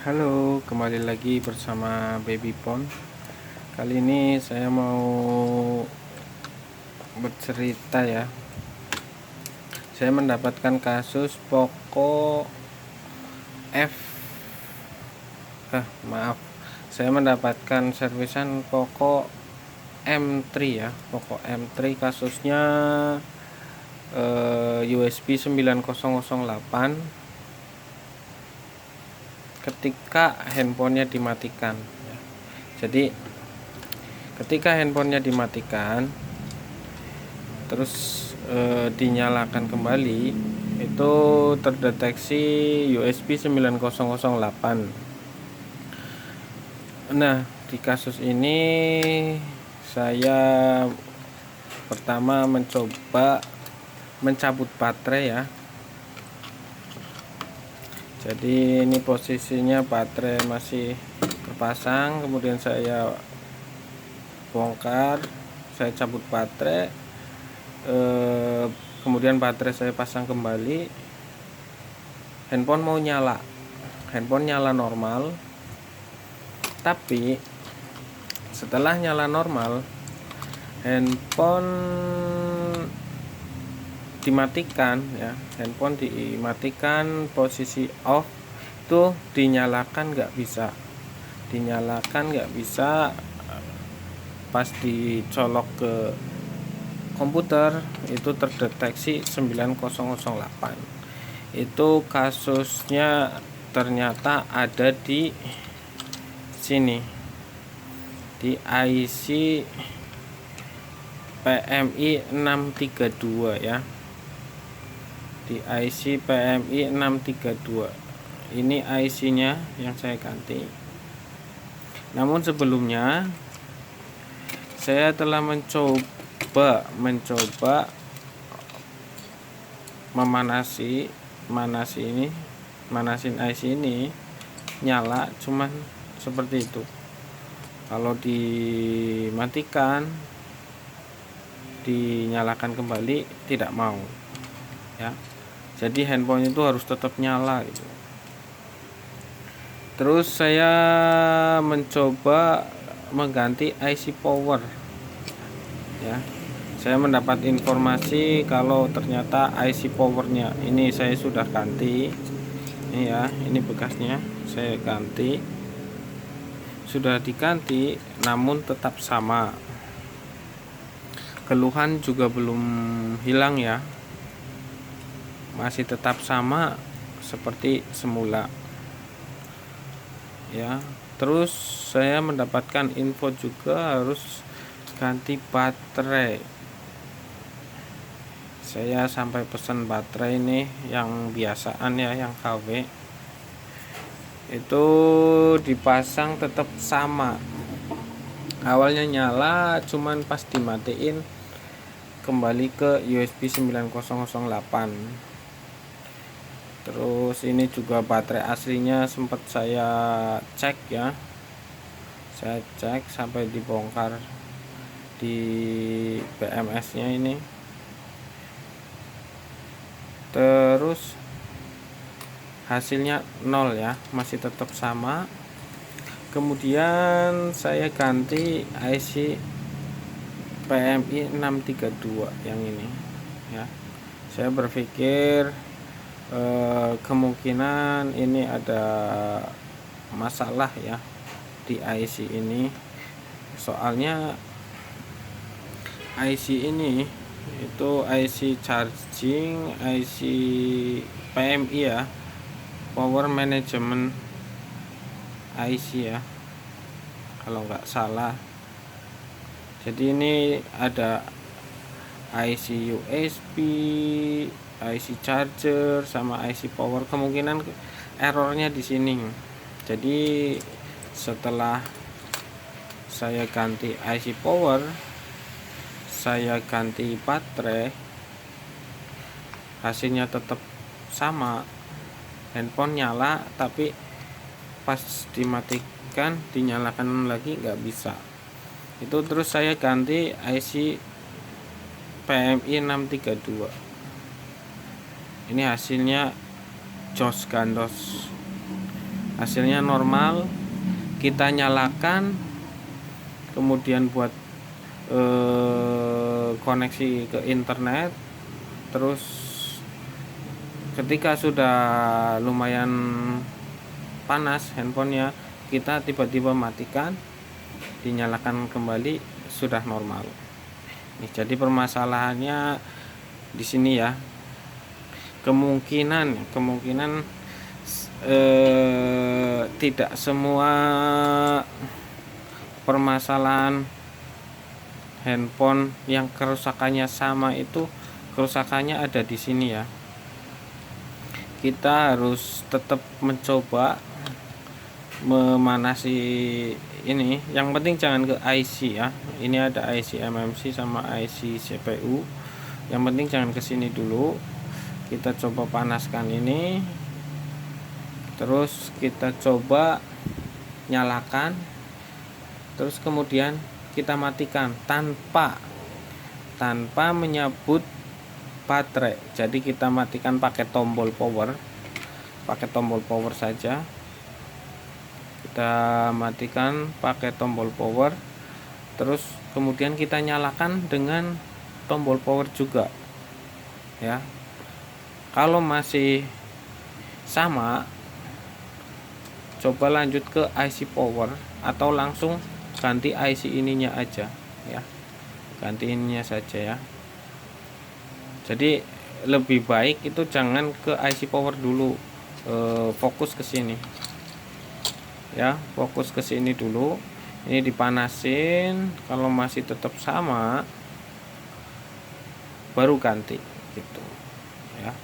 Halo, kembali lagi bersama Baby Pon. Kali ini saya mau bercerita ya. Saya mendapatkan kasus Poco F. Maaf. Saya mendapatkan servisan Poco M3 ya. Poco M3 kasusnya USB 9008 ketika handphonenya dimatikan ya. Jadi ketika handphonenya dimatikan terus dinyalakan kembali, itu terdeteksi USB 9008. Nah, di kasus ini saya pertama mencoba mencabut baterai ya. Jadi ini posisinya baterai masih terpasang, kemudian saya bongkar, saya cabut baterai, kemudian baterai saya pasang kembali. Handphone mau nyala, handphone nyala normal, tapi setelah nyala normal handphone dimatikan ya, handphone dimatikan, posisi off, itu dinyalakan nggak bisa, pas dicolok ke komputer itu terdeteksi 9008. Itu kasusnya ternyata ada di sini, di IC PMI 632 ya, di IC PMI 632. Ini IC nya yang saya ganti. Namun sebelumnya saya telah mencoba manasin IC ini, nyala, cuman seperti itu. Kalau dimatikan, dinyalakan kembali, tidak mau ya. Jadi handphone itu harus tetap nyala gitu. Terus saya mencoba mengganti IC power ya. Saya mendapat informasi kalau ternyata IC powernya ini saya sudah ganti. Ini ya, ini bekasnya saya ganti. Sudah diganti, namun tetap sama. Keluhan juga belum hilang ya. Masih tetap sama seperti semula. Ya, terus saya mendapatkan info juga harus ganti baterai. Saya sampai pesan baterai nih yang biasaan ya, yang KW. Itu dipasang tetap sama. Awalnya nyala, cuman pas dimatiin kembali ke USB 9008. Terus ini juga baterai aslinya sempat saya cek ya. Saya cek sampai dibongkar di BMS-nya ini. Terus hasilnya 0 ya, masih tetap sama. Kemudian saya ganti IC PMI 632 yang ini ya. Saya berpikir kemungkinan ini ada masalah ya di IC ini. Soalnya IC ini itu IC charging, IC PMI ya, power management IC ya, kalau nggak salah. Jadi ini ada IC USB, IC charger, sama IC power. Kemungkinan errornya di sini. Jadi setelah saya ganti IC power, saya ganti baterai, hasilnya tetap sama. Handphone nyala, tapi pas dimatikan dinyalakan lagi nggak bisa. Itu terus saya ganti IC PMI 632. Ini hasilnya jos gandos. hasilnya normal, kita nyalakan, kemudian buat koneksi ke internet. Terus ketika sudah lumayan panas handphonenya, kita tiba-tiba matikan, dinyalakan kembali, sudah normal. Nih, jadi permasalahannya di sini ya. Kemungkinan tidak semua permasalahan handphone yang kerusakannya sama itu kerusakannya ada di sini ya. Kita harus tetap mencoba memanasi ini. Yang penting jangan ke IC ya. Ini ada IC MMC sama IC CPU. Yang penting jangan ke sini dulu. Kita coba panaskan ini. Terus kita coba nyalakan. Terus kemudian kita matikan tanpa menyabut baterai. Jadi kita matikan pakai tombol power saja. Kita matikan pakai tombol power, terus kemudian kita nyalakan dengan tombol power juga ya. Kalau masih sama, coba lanjut ke IC power atau langsung ganti IC ininya aja ya, ganti ininya saja ya. Jadi lebih baik itu jangan ke IC power dulu, fokus ke sini ya, fokus ke sini dulu. Ini dipanasin, kalau masih tetap sama baru ganti gitu ya.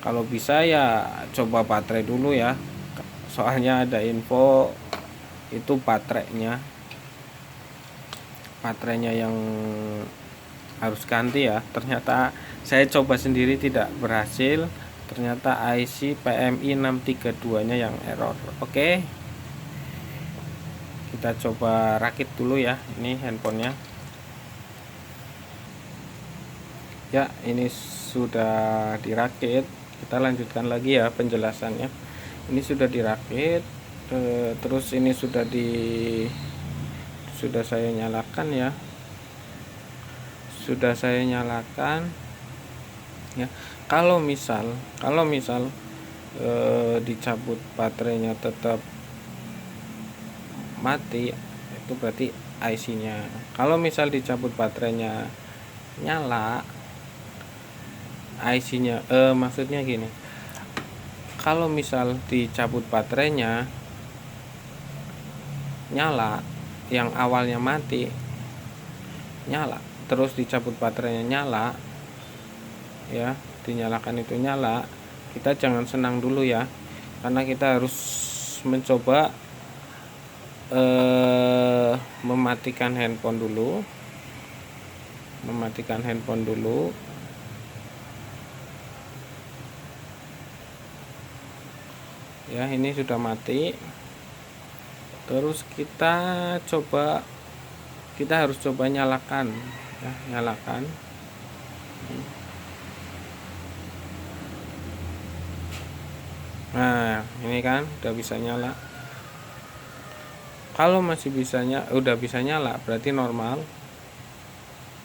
Kalau bisa ya coba baterai dulu ya, soalnya ada info itu baterainya yang harus ganti ya. Ternyata saya coba sendiri tidak berhasil, ternyata IC PMI 632 nya yang error. Oke, kita coba rakit dulu ya ini handphonenya ya. Ini sudah dirakit, kita lanjutkan lagi ya penjelasannya. Ini sudah dirakit, terus ini sudah saya nyalakan ya, sudah saya nyalakan ya. Kalau misal dicabut baterainya tetap mati, itu berarti IC-nya. Kalau misal dicabut baterainya nyala, IC-nya maksudnya gini, kalau misal dicabut baterainya nyala, yang awalnya mati nyala, terus dicabut baterainya nyala ya, dinyalakan itu nyala, kita jangan senang dulu ya, karena kita harus mencoba mematikan handphone dulu, ya. Ini sudah mati. Terus kita harus coba nyalakan ya, nyalakan. Nah, ini kan udah bisa nyala. Kalau masih udah bisa nyala berarti normal.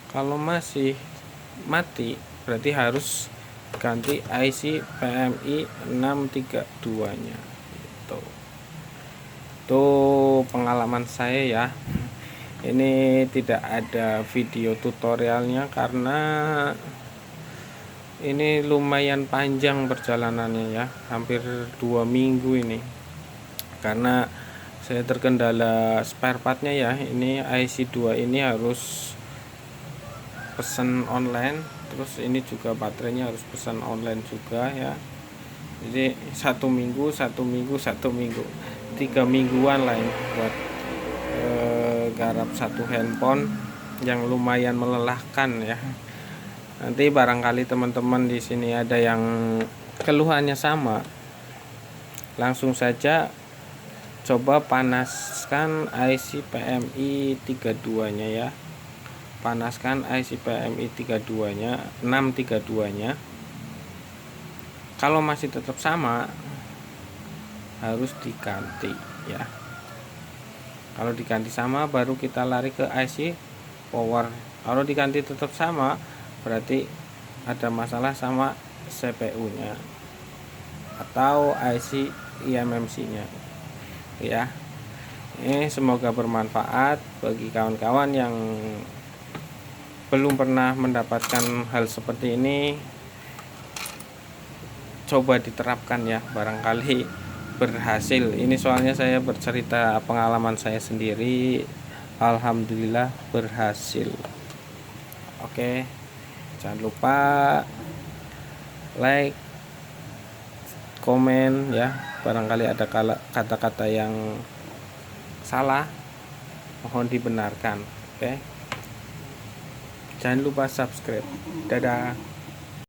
Kalau masih mati berarti harus ganti IC PMI 632 nya gitu. Itu pengalaman saya ya. Ini tidak ada video tutorialnya karena ini lumayan panjang perjalanannya ya, hampir 2 minggu ini, karena saya terkendala spare partnya ya. Ini IC2 ini harus pesan online, terus ini juga baterainya harus pesan online juga ya. Jadi 1 minggu 3 mingguan lah ini buat garap satu handphone yang lumayan melelahkan ya. Nanti barangkali teman-teman di sini ada yang keluhannya sama, langsung saja coba panaskan IC PMI 32 nya ya. Panaskan IC PMI 32 nya, 632 nya. Kalau masih tetap sama, harus diganti ya. Kalau diganti sama baru kita lari ke IC power. Kalau diganti tetap sama berarti ada masalah sama CPU nya atau IC eMMC nya ya. Ini semoga bermanfaat bagi kawan-kawan yang belum pernah mendapatkan hal seperti ini. Coba diterapkan ya, barangkali berhasil. Ini soalnya saya bercerita pengalaman saya sendiri, alhamdulillah berhasil. Oke, jangan lupa like, komen ya, barangkali ada kata-kata yang salah mohon dibenarkan. Oke, jangan lupa subscribe. Dadah.